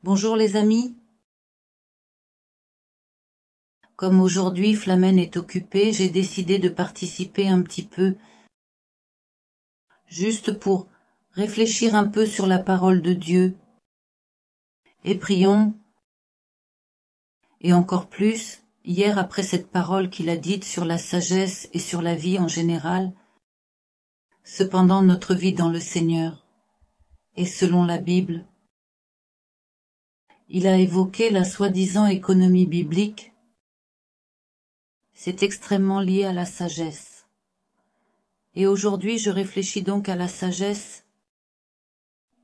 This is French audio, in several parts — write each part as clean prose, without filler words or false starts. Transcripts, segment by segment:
Bonjour les amis. Comme aujourd'hui Flamène est occupée, j'ai décidé de participer un petit peu, juste pour réfléchir un peu sur la parole de Dieu. Et prions, et encore plus, hier après cette parole qu'il a dite sur la sagesse et sur la vie en général, cependant notre vie dans le Seigneur, et selon la Bible, il a évoqué la soi-disant économie biblique. C'est extrêmement lié à la sagesse. Et aujourd'hui, je réfléchis donc à la sagesse.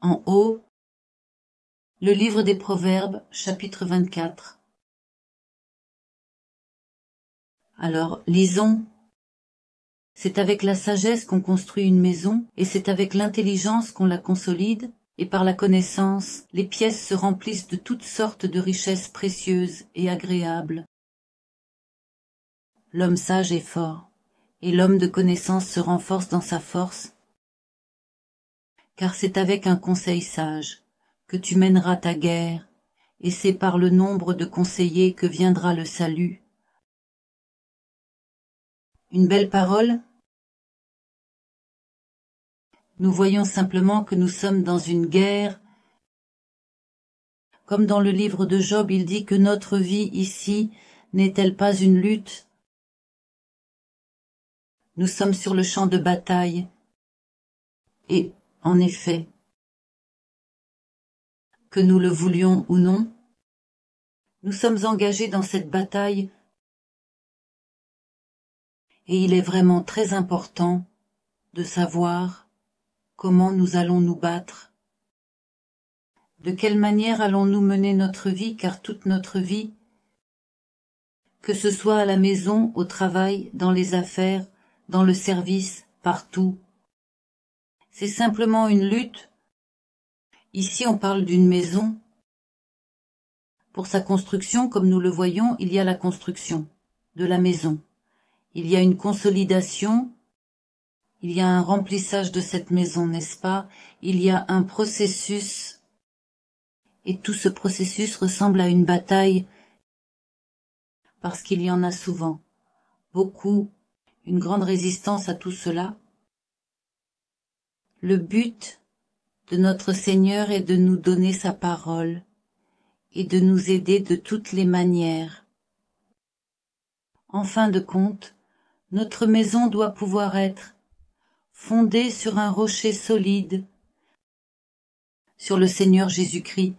En haut, le livre des Proverbes, chapitre 24. Alors, lisons. C'est avec la sagesse qu'on construit une maison, et c'est avec l'intelligence qu'on la consolide, et par la connaissance, les pièces se remplissent de toutes sortes de richesses précieuses et agréables. L'homme sage est fort, et l'homme de connaissance se renforce dans sa force, car c'est avec un conseil sage que tu mèneras ta guerre, et c'est par le nombre de conseillers que viendra le salut. Une belle parole. Nous voyons simplement que nous sommes dans une guerre. Comme dans le livre de Job, il dit que notre vie ici n'est-elle pas une lutte? Nous sommes sur le champ de bataille. Et, en effet, que nous le voulions ou non, nous sommes engagés dans cette bataille et il est vraiment très important de savoir comment nous allons nous battre. De quelle manière allons-nous mener notre vie, car toute notre vie, que ce soit à la maison, au travail, dans les affaires, dans le service, partout, c'est simplement une lutte. Ici, on parle d'une maison. Pour sa construction, comme nous le voyons, il y a la construction de la maison. Il y a une consolidation, il y a un remplissage de cette maison, n'est-ce pas? Il y a un processus, et tout ce processus ressemble à une bataille, parce qu'il y en a souvent, beaucoup, une grande résistance à tout cela. Le but de notre Seigneur est de nous donner sa parole et de nous aider de toutes les manières. En fin de compte, notre maison doit pouvoir être fondée sur un rocher solide, sur le Seigneur Jésus-Christ,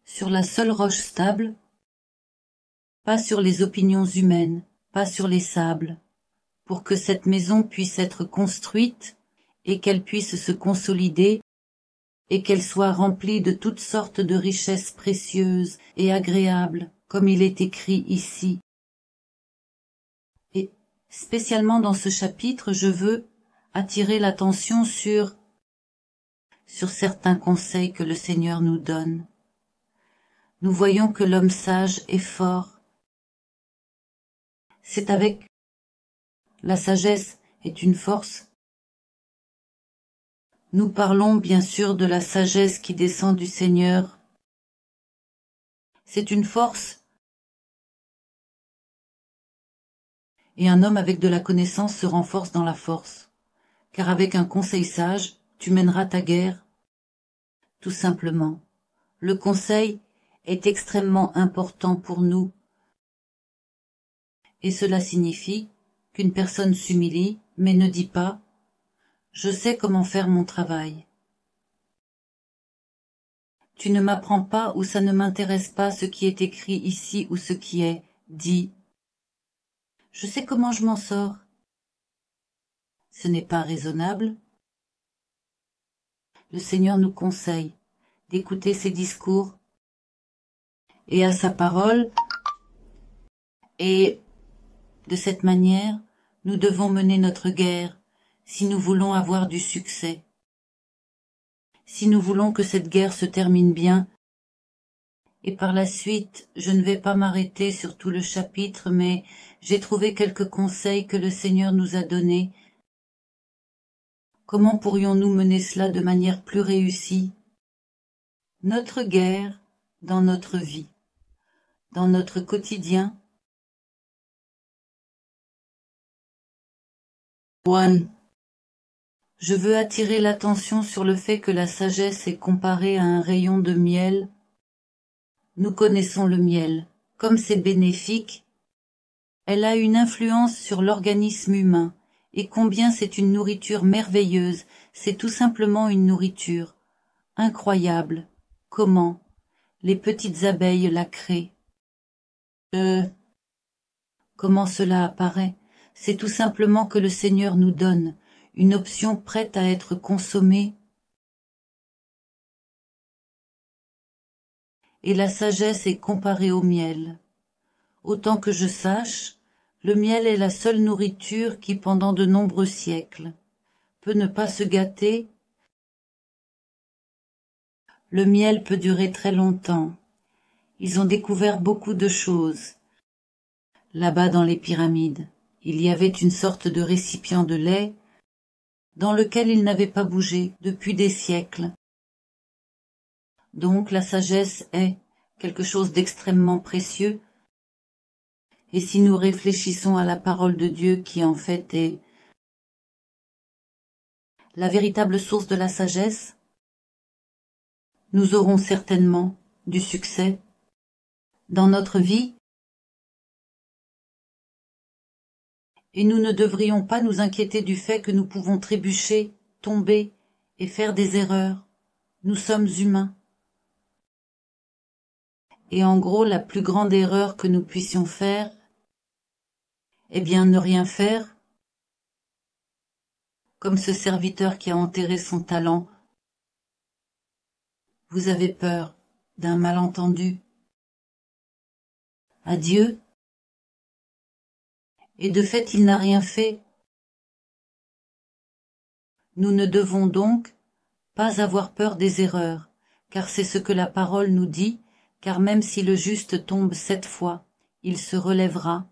sur la seule roche stable, pas sur les opinions humaines, pas sur les sables, pour que cette maison puisse être construite et qu'elle puisse se consolider et qu'elle soit remplie de toutes sortes de richesses précieuses et agréables, comme il est écrit ici. Et spécialement dans ce chapitre, je veux attirer l'attention sur certains conseils que le Seigneur nous donne. Nous voyons que l'homme sage est fort. C'est avec la sagesse est une force. Nous parlons bien sûr de la sagesse qui descend du Seigneur. C'est une force. Et un homme avec de la connaissance se renforce dans la force, car avec un conseil sage, tu mèneras ta guerre. Tout simplement, le conseil est extrêmement important pour nous. Et cela signifie qu'une personne s'humilie, mais ne dit pas « Je sais comment faire mon travail ». Tu ne m'apprends pas ou ça ne m'intéresse pas ce qui est écrit ici ou ce qui est dit. Je sais comment je m'en sors. Ce n'est pas raisonnable. Le Seigneur nous conseille d'écouter ses discours et à sa parole, et de cette manière, nous devons mener notre guerre si nous voulons avoir du succès. Si nous voulons que cette guerre se termine bien, et par la suite, je ne vais pas m'arrêter sur tout le chapitre, mais j'ai trouvé quelques conseils que le Seigneur nous a donnés. Comment pourrions-nous mener cela de manière plus réussie? notre guerre dans notre vie, dans notre quotidien. 1. Je veux attirer l'attention sur le fait que la sagesse est comparée à un rayon de miel. Nous connaissons le miel. Comme c'est bénéfique, elle a une influence sur l'organisme humain, et combien c'est une nourriture merveilleuse, c'est tout simplement une nourriture. Incroyable. Comment les petites abeilles la créent. Comment cela apparaît? C'est tout simplement que le Seigneur nous donne une option prête à être consommée. Et la sagesse est comparée au miel. Autant que je sache, le miel est la seule nourriture qui, pendant de nombreux siècles, peut ne pas se gâter. Le miel peut durer très longtemps. Ils ont découvert beaucoup de choses. Là-bas dans les pyramides, il y avait une sorte de récipient de lait dans lequel il n'avait pas bougé depuis des siècles. Donc la sagesse est quelque chose d'extrêmement précieux. Et si nous réfléchissons à la parole de Dieu qui en fait est la véritable source de la sagesse, nous aurons certainement du succès dans notre vie. Et nous ne devrions pas nous inquiéter du fait que nous pouvons trébucher, tomber et faire des erreurs. Nous sommes humains. Et en gros, la plus grande erreur que nous puissions faire, eh bien, ne rien faire, comme ce serviteur qui a enterré son talent. Vous avez peur d'un malentendu. Adieu. Et de fait, il n'a rien fait. Nous ne devons donc pas avoir peur des erreurs, car c'est ce que la parole nous dit, car même si le juste tombe 7 fois, il se relèvera.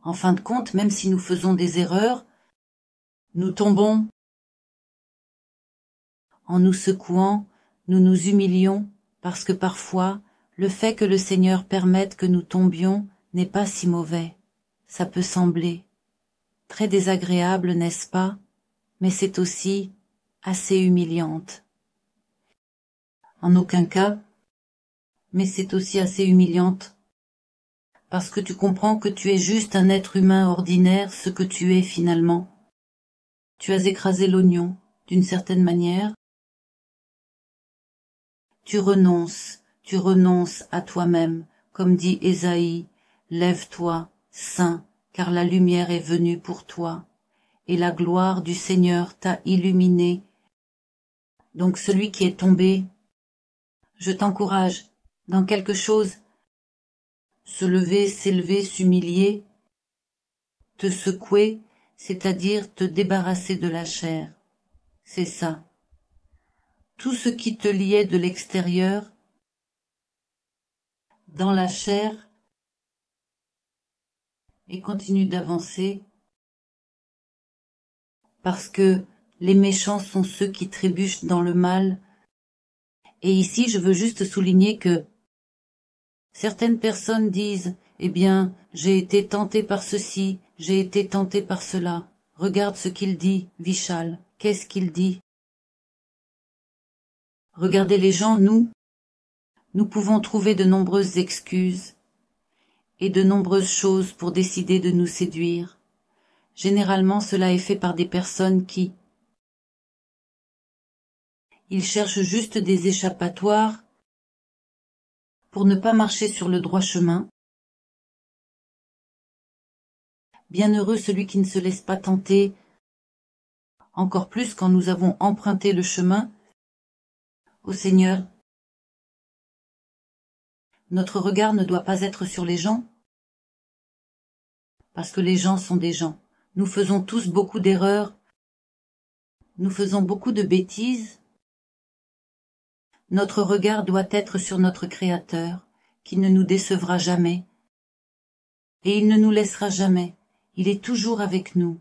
En fin de compte, même si nous faisons des erreurs, nous tombons. En nous secouant, nous nous humilions, parce que parfois, le fait que le Seigneur permette que nous tombions n'est pas si mauvais. Ça peut sembler très désagréable, n'est-ce pas? Mais c'est aussi assez humiliante. En aucun cas, mais c'est aussi assez humiliante. Parce que tu comprends que tu es juste un être humain ordinaire, ce que tu es finalement. Tu as écrasé l'oignon, d'une certaine manière. Tu renonces à toi-même, comme dit Ésaïe, lève-toi, saint, car la lumière est venue pour toi, et la gloire du Seigneur t'a illuminé. Donc celui qui est tombé, je t'encourage dans quelque chose, se lever, s'élever, s'humilier, te secouer, c'est-à-dire te débarrasser de la chair. C'est ça. Tout ce qui te liait de l'extérieur, dans la chair, et continue d'avancer, parce que les méchants sont ceux qui trébuchent dans le mal. Et ici, je veux juste souligner que certaines personnes disent « Eh bien, j'ai été tenté par ceci, j'ai été tenté par cela. » Regarde ce qu'il dit, Vishal. Qu'est-ce qu'il dit? Regardez les gens, nous pouvons trouver de nombreuses excuses et de nombreuses choses pour décider de nous séduire. Généralement, cela est fait par des personnes qui ils cherchent juste des échappatoires pour ne pas marcher sur le droit chemin. Bienheureux celui qui ne se laisse pas tenter, encore plus quand nous avons emprunté le chemin au Seigneur. Notre regard ne doit pas être sur les gens, parce que les gens sont des gens. Nous faisons tous beaucoup d'erreurs, nous faisons beaucoup de bêtises. Notre regard doit être sur notre Créateur, qui ne nous décevra jamais, et il ne nous laissera jamais. Il est toujours avec nous.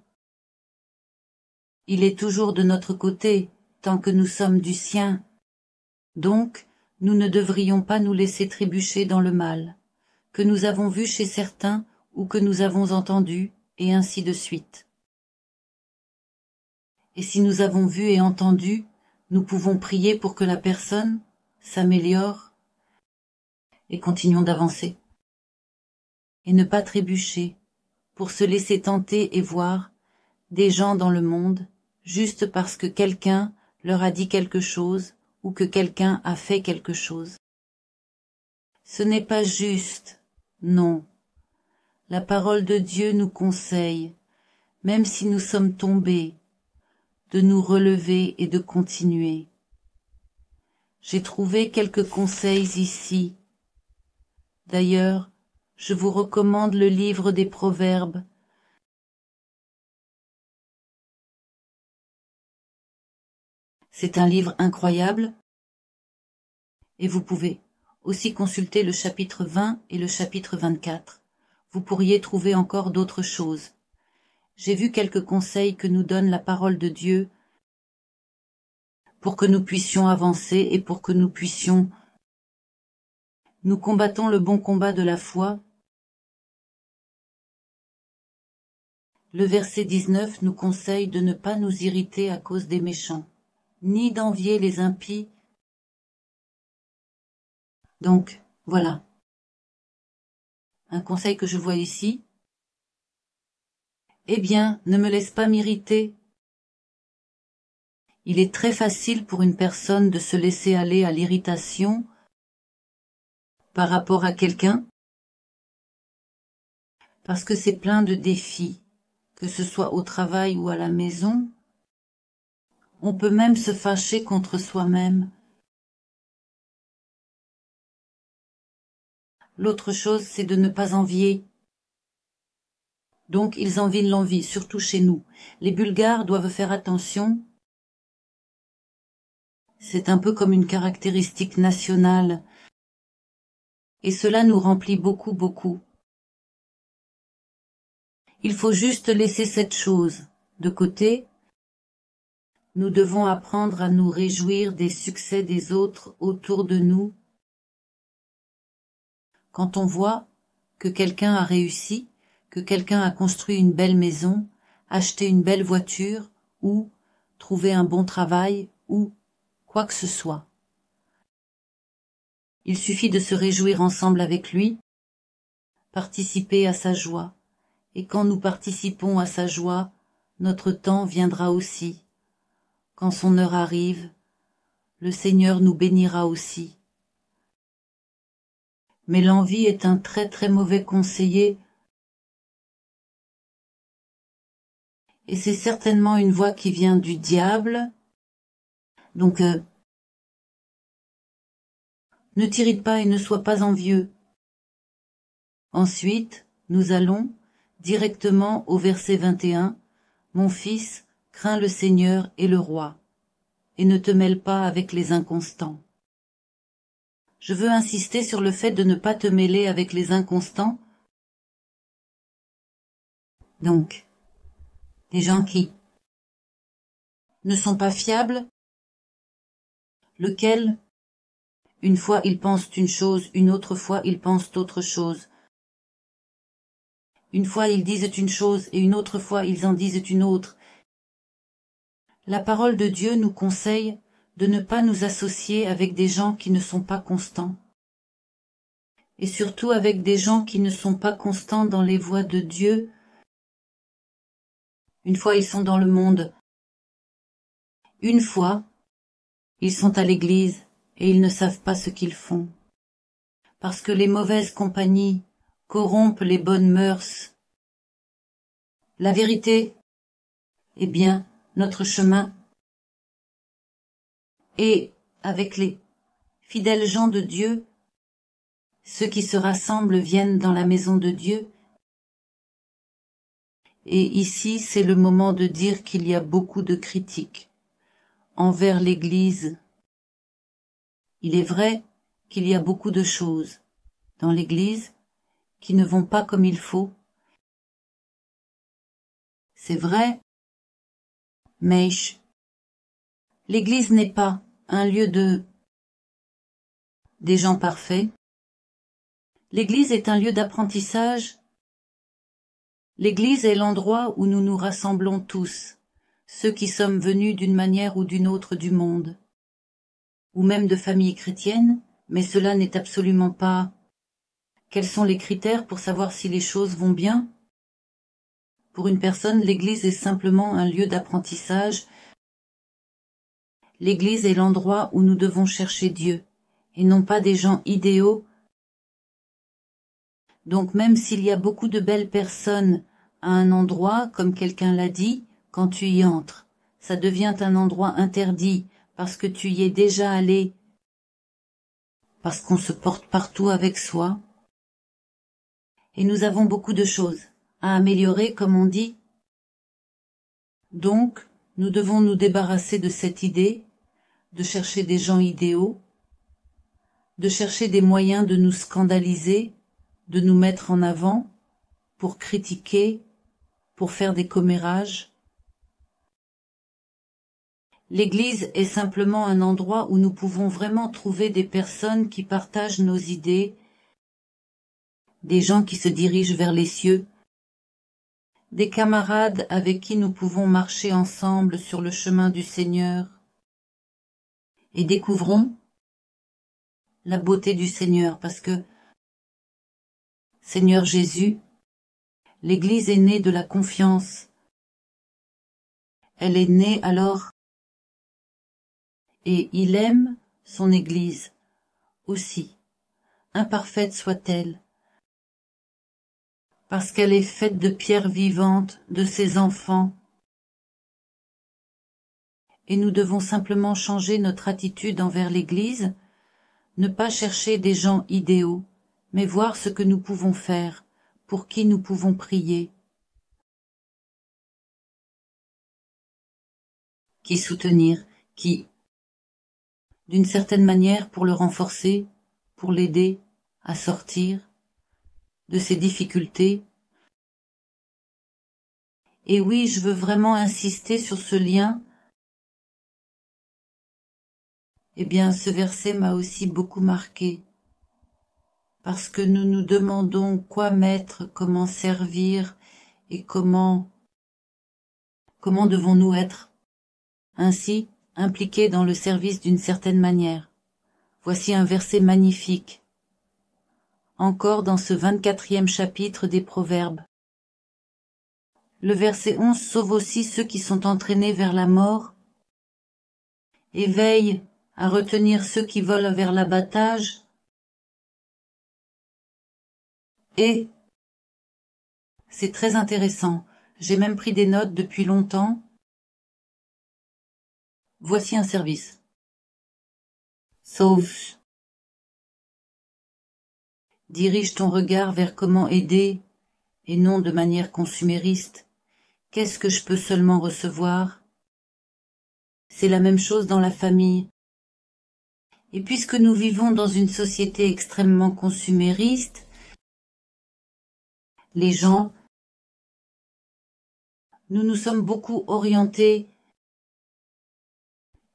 Il est toujours de notre côté, tant que nous sommes du sien. Donc, nous ne devrions pas nous laisser trébucher dans le mal, que nous avons vu chez certains ou que nous avons entendu, et ainsi de suite. Et si nous avons vu et entendu, nous pouvons prier pour que la personne s'améliore et continuons d'avancer. Et ne pas trébucher, pour se laisser tenter et voir des gens dans le monde, juste parce que quelqu'un leur a dit quelque chose ou que quelqu'un a fait quelque chose. Ce n'est pas juste, non. La parole de Dieu nous conseille, même si nous sommes tombés, de nous relever et de continuer. J'ai trouvé quelques conseils ici. D'ailleurs, je vous recommande le livre des Proverbes. C'est un livre incroyable et vous pouvez aussi consulter le chapitre 20 et le chapitre 24. Vous pourriez trouver encore d'autres choses. J'ai vu quelques conseils que nous donne la parole de Dieu pour que nous puissions avancer et pour que nous puissions nous combattons le bon combat de la foi. Le verset 19 nous conseille de ne pas nous irriter à cause des méchants, ni d'envier les impies. Donc, voilà. Un conseil que je vois ici. Eh bien, ne me laisse pas m'irriter. Il est très facile pour une personne de se laisser aller à l'irritation par rapport à quelqu'un, parce que c'est plein de défis, que ce soit au travail ou à la maison. On peut même se fâcher contre soi-même. L'autre chose, c'est de ne pas envier. Donc, ils envient l'envie, surtout chez nous. Les Bulgares doivent faire attention. C'est un peu comme une caractéristique nationale. Et cela nous remplit beaucoup, beaucoup. Il faut juste laisser cette chose de côté. Nous devons apprendre à nous réjouir des succès des autres autour de nous. Quand on voit que quelqu'un a réussi, que quelqu'un a construit une belle maison, acheté une belle voiture, ou trouvé un bon travail, ou quoi que ce soit. Il suffit de se réjouir ensemble avec lui, participer à sa joie, et quand nous participons à sa joie, notre temps viendra aussi. Quand son heure arrive, le Seigneur nous bénira aussi. Mais l'envie est un très très mauvais conseiller, et c'est certainement une voix qui vient du diable. Donc, ne t'irrite pas et ne sois pas envieux. Ensuite, nous allons directement au verset 21. Mon fils, crains le Seigneur et le roi, et ne te mêle pas avec les inconstants. Je veux insister sur le fait de ne pas te mêler avec les inconstants. Donc, des gens qui ne sont pas fiables, lequel, une fois ils pensent une chose, une autre fois ils pensent autre chose. Une fois ils disent une chose et une autre fois ils en disent une autre. La parole de Dieu nous conseille de ne pas nous associer avec des gens qui ne sont pas constants. Et surtout avec des gens qui ne sont pas constants dans les voies de Dieu. Une fois ils sont dans le monde. Une fois, ils sont à l'église et ils ne savent pas ce qu'ils font. Parce que les mauvaises compagnies corrompent les bonnes mœurs. La vérité, eh bien, notre chemin, et avec les fidèles gens de Dieu, ceux qui se rassemblent viennent dans la maison de Dieu. Et ici, c'est le moment de dire qu'il y a beaucoup de critiques envers l'Église. Il est vrai qu'il y a beaucoup de choses dans l'Église qui ne vont pas comme il faut. C'est vrai, mais l'Église n'est pas un lieu de des gens parfaits. L'Église est un lieu d'apprentissage. L'Église est l'endroit où nous nous rassemblons tous, ceux qui sommes venus d'une manière ou d'une autre du monde, ou même de familles chrétiennes, mais cela n'est absolument pas. Quels sont les critères pour savoir si les choses vont bien? Pour une personne, l'Église est simplement un lieu d'apprentissage. L'Église est l'endroit où nous devons chercher Dieu, et non pas des gens idéaux. Donc même s'il y a beaucoup de belles personnes à un endroit, comme quelqu'un l'a dit, quand tu y entres, ça devient un endroit interdit, parce que tu y es déjà allé, parce qu'on se porte partout avec soi. Et nous avons beaucoup de choses à améliorer, comme on dit. Donc, nous devons nous débarrasser de cette idée, de chercher des gens idéaux, de chercher des moyens de nous scandaliser, de nous mettre en avant, pour critiquer, pour faire des commérages. L'Église est simplement un endroit où nous pouvons vraiment trouver des personnes qui partagent nos idées, des gens qui se dirigent vers les cieux, des camarades avec qui nous pouvons marcher ensemble sur le chemin du Seigneur, et découvrons la beauté du Seigneur, parce que Seigneur Jésus, l'Église est née de la confiance. Elle est née alors, et il aime son Église aussi, imparfaite soit-elle, parce qu'elle est faite de pierres vivantes, de ses enfants. Et nous devons simplement changer notre attitude envers l'Église, ne pas chercher des gens idéaux, mais voir ce que nous pouvons faire, pour qui nous pouvons prier, qui soutenir, qui, d'une certaine manière, pour le renforcer, pour l'aider à sortir de ses difficultés. Et oui, je veux vraiment insister sur ce lien. Eh bien, ce verset m'a aussi beaucoup marqué, parce que nous nous demandons quoi mettre, comment servir, et comment devons-nous être ainsi impliqués dans le service d'une certaine manière. Voici un verset magnifique, encore dans ce 24e chapitre des Proverbes. Le verset 11 sauve aussi ceux qui sont entraînés vers la mort, et veille à retenir ceux qui volent vers l'abattage, et c'est très intéressant, j'ai même pris des notes depuis longtemps. Voici un service. Sauve. Dirige ton regard vers comment aider, et non de manière consumériste. Qu'est-ce que je peux seulement recevoir? C'est la même chose dans la famille. Et puisque nous vivons dans une société extrêmement consumériste, les gens, nous nous sommes beaucoup orientés.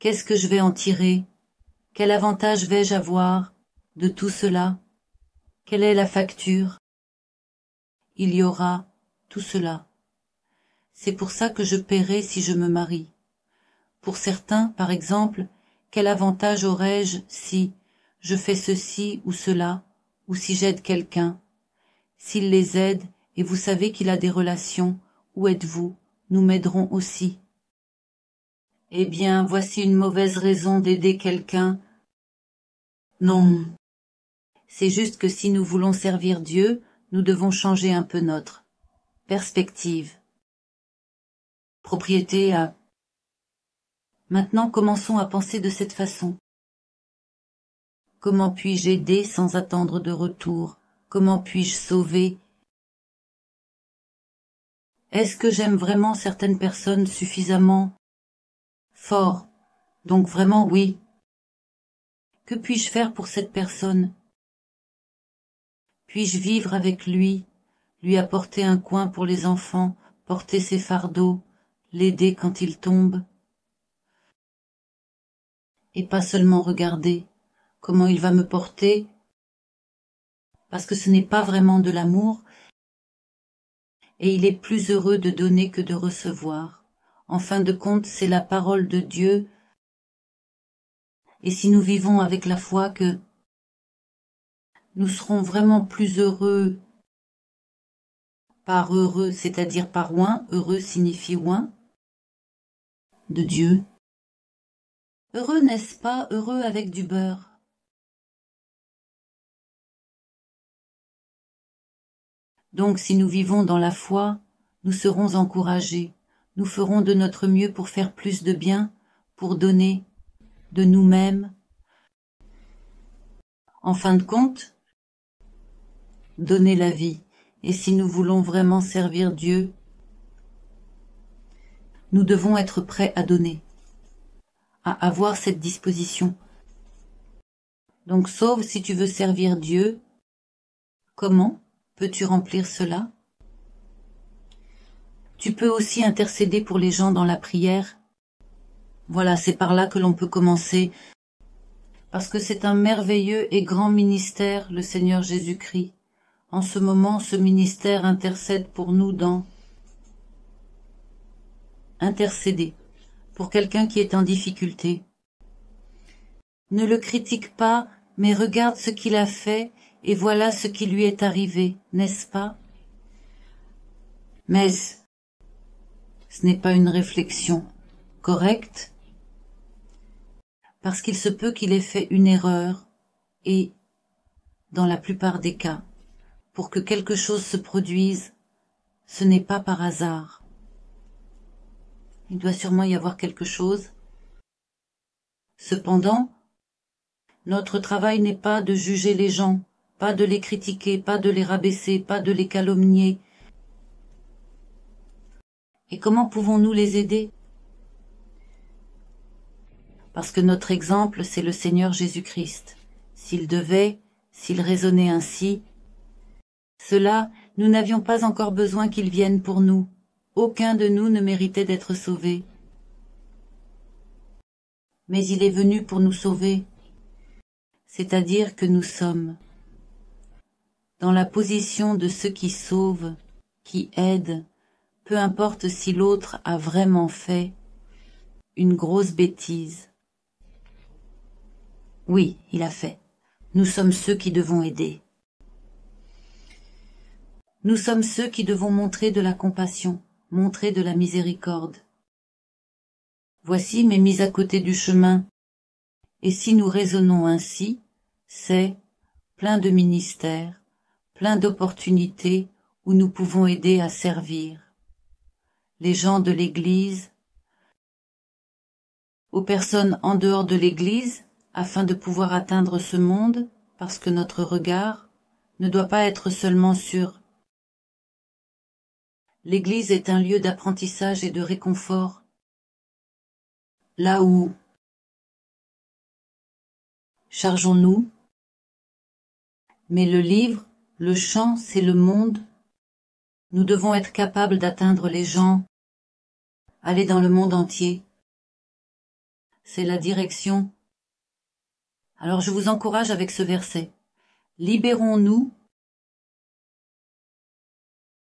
Qu'est-ce que je vais en tirer? Quel avantage vais-je avoir de tout cela? Quelle est la facture? Il y aura tout cela. C'est pour ça que je paierai si je me marie. Pour certains, par exemple, quel avantage aurais-je si je fais ceci ou cela, ou si j'aide quelqu'un? S'il les aide, et vous savez qu'il a des relations, où êtes-vous? Nous m'aiderons aussi. Eh bien, voici une mauvaise raison d'aider quelqu'un. Non. C'est juste que si nous voulons servir Dieu, nous devons changer un peu notre perspective. Propriété à... Maintenant, commençons à penser de cette façon. Comment puis-je aider sans attendre de retour? Comment puis-je sauver? Est-ce que j'aime vraiment certaines personnes suffisamment fort? Donc vraiment oui. Que puis-je faire pour cette personne? Puis-je vivre avec lui apporter un coin pour les enfants, porter ses fardeaux, l'aider quand il tombe? Et pas seulement regarder, comment il va me porter, parce que ce n'est pas vraiment de l'amour, et il est plus heureux de donner que de recevoir. En fin de compte, c'est la parole de Dieu, et si nous vivons avec la foi que nous serons vraiment plus heureux par heureux, c'est-à-dire par oint, heureux signifie oint, de Dieu. Heureux, n'est-ce pas, heureux avec du beurre? Donc si nous vivons dans la foi, nous serons encouragés, nous ferons de notre mieux pour faire plus de bien, pour donner de nous-mêmes. En fin de compte, donner la vie. Et si nous voulons vraiment servir Dieu, nous devons être prêts à donner, à avoir cette disposition. Donc sauf si tu veux servir Dieu, comment peux-tu remplir cela? Tu peux aussi intercéder pour les gens dans la prière. Voilà, c'est par là que l'on peut commencer, parce que c'est un merveilleux et grand ministère, le Seigneur Jésus-Christ. En ce moment, ce ministère intercède pour nous dans intercéder pour quelqu'un qui est en difficulté. Ne le critique pas, mais regarde ce qu'il a fait et voilà ce qui lui est arrivé, n'est-ce pas? Mais ce n'est pas une réflexion correcte, parce qu'il se peut qu'il ait fait une erreur et, dans la plupart des cas, pour que quelque chose se produise, ce n'est pas par hasard. Il doit sûrement y avoir quelque chose. Cependant, notre travail n'est pas de juger les gens, pas de les critiquer, pas de les rabaisser, pas de les calomnier. Et comment pouvons-nous les aider? Parce que notre exemple, c'est le Seigneur Jésus-Christ. S'il raisonnait ainsi, cela, nous n'avions pas encore besoin qu'il vienne pour nous. Aucun de nous ne méritait d'être sauvé. Mais il est venu pour nous sauver, c'est-à-dire que nous sommes dans la position de ceux qui sauvent, qui aident, peu importe si l'autre a vraiment fait une grosse bêtise. Oui, il a fait. Nous sommes ceux qui devons aider. Nous sommes ceux qui devons montrer de la compassion, montrer de la miséricorde. Voici mes mises à côté du chemin. Et si nous raisonnons ainsi, c'est plein de ministères, plein d'opportunités où nous pouvons aider à servir les gens de l'Église, aux personnes en dehors de l'Église, afin de pouvoir atteindre ce monde, parce que notre regard ne doit pas être seulement sur l'Église est un lieu d'apprentissage et de réconfort, là où chargeons-nous, mais le livre, le chant, c'est le monde. Nous devons être capables d'atteindre les gens, aller dans le monde entier. C'est la direction. Alors je vous encourage avec ce verset. Libérons-nous